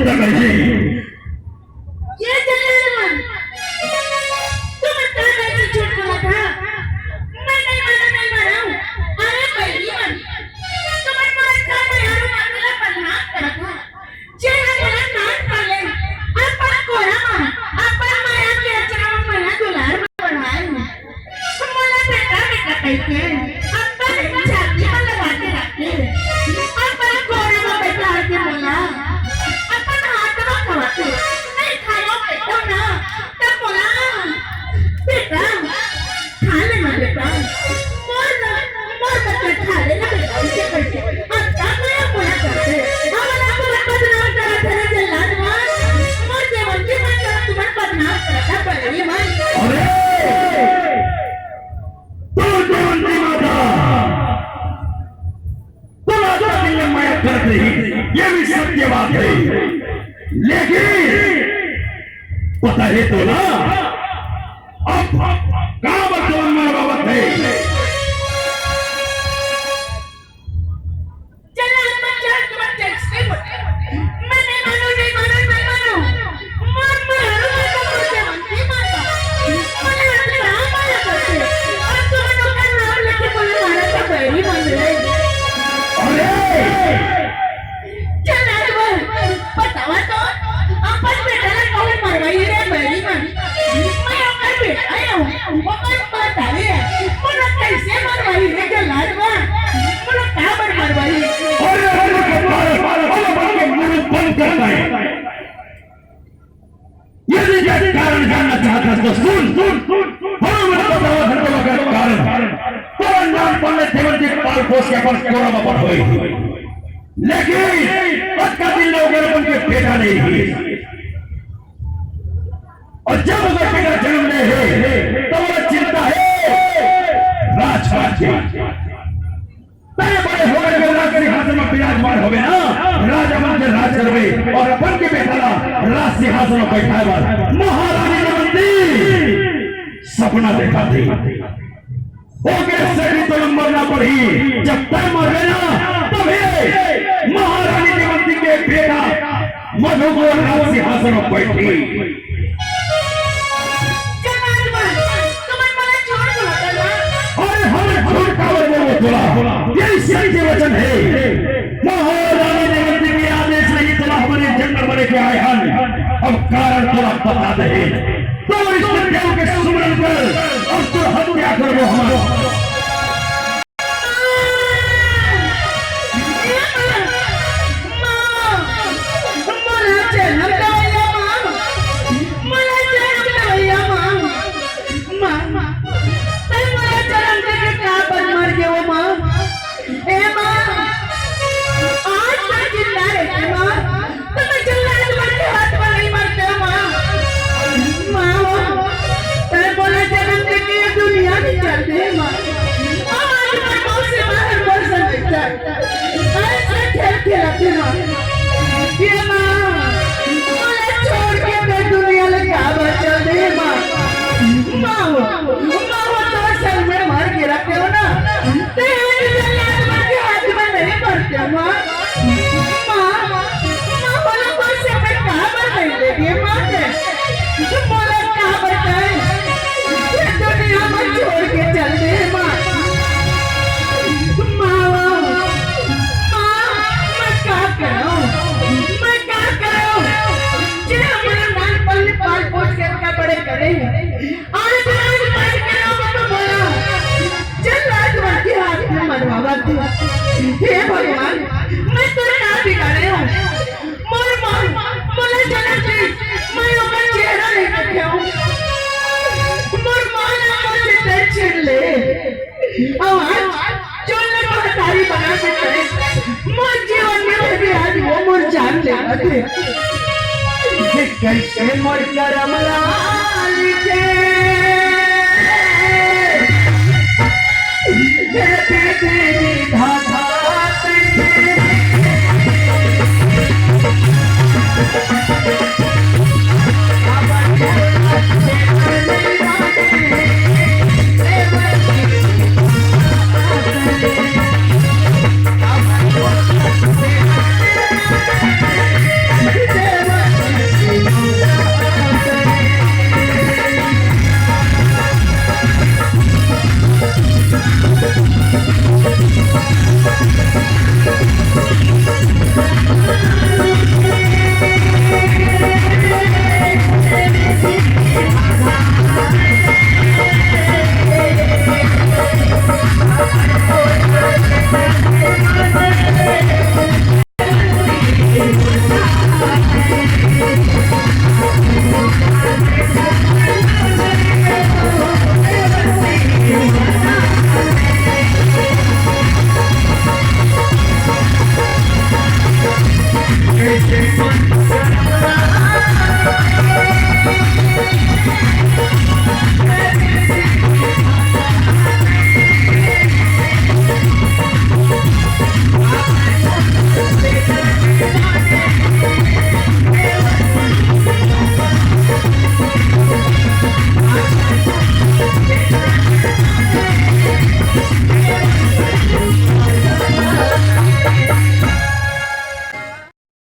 चिंता करायची ये जलावन तुम क्या मेरी झूठ बोला था मैं नहीं मारा हूँ अरे पहली मन तुम्हें पूरा काम यार मामला बदनाम करा था जेना मेरा नाम पाले अपन कोरा मां अपन माया के अचरा माया दुलार बढ़ाए मोला बेटा कहते अपन छाती में लगा के रखे अपन कोरा में बैठा के मोला अपन हाथ में खवाते नहीं खायो बेटा ना तब बोला बेटा खा लेना बेटा मोर बच्चा खा लेना बेटा इसे करके अब तब मैं बोला करते हमारा पूरा बदनाम करा तेरे जल्लाद मां मोर देवन की मैं तुम्हारा बदनाम करता पड़ी मां अरे तू देवंती माता तुम आजा दिल में माया कर रही ये भी सत्य बात है लेकिन पता है तो ना अब कहां बच्चों में बाबत है जल्लाद बच्चा तुम्हारे टेक्स्ट में मैं नहीं मानो मोर हरू माता मोर देवंती माता मैंने अपने नाम माया करते और तुम्हें लोग का नाम लेके बोले मारा तो बड़ी बन रही अरे जल्लाद बतावा तो अपन बेटा ला कौन मरवाई रे बड़ी मन मैं अपन बेटा आया हूँ अपन बता रे मुझे कैसे मरवाई रे जल्लाद मुझे क्या मरवाई अरे के मुंह बंद करता है यदि ये कारण जानना चाहता तो सुन हम बताओ घंटों का कारण तो नाम पढ़ने देवंती पाल पोस के अपन कोरा में पड़ हुई लेकिन आज का दिन लोगों ने उनके बेटा नहीं हुई और जब अगर बेटा जन्म नहीं है तो वो चिंता है राजपाट तय बड़े होकर के राज सिंहासन में विराजमान हो गए ना राजा बन के राज करवे और अपन के बेटा राज सिंहासन में बैठाए वाला महारानी देवंती सपना देखा थी ओके सही तो मरना पड़ी जब तय मर गए ना तभी महारानी देवंती के बेटा मधु को राज सिंहासन में बैठी बोला यही सही वचन है महारानी देवंती के आदेश नहीं चला हमारे जंगल बने के आए हम अब कारण थोड़ा बता दे तो इस देव के सुमरन कर अब तो हत्या कर वो हमारा हे भगवान मैं तेरे नाम बिगाड़े हूँ मोर मोला जन्म दे मैं अपना चेहरा नहीं देखा हूँ मोर मां ने मुझे टेंशन ले आज चलने को तारी बना के करे मोर जीवन में भी आज वो मोर जान लेगा थे कैसे मोर करम लाल के Yeah. कैसे मन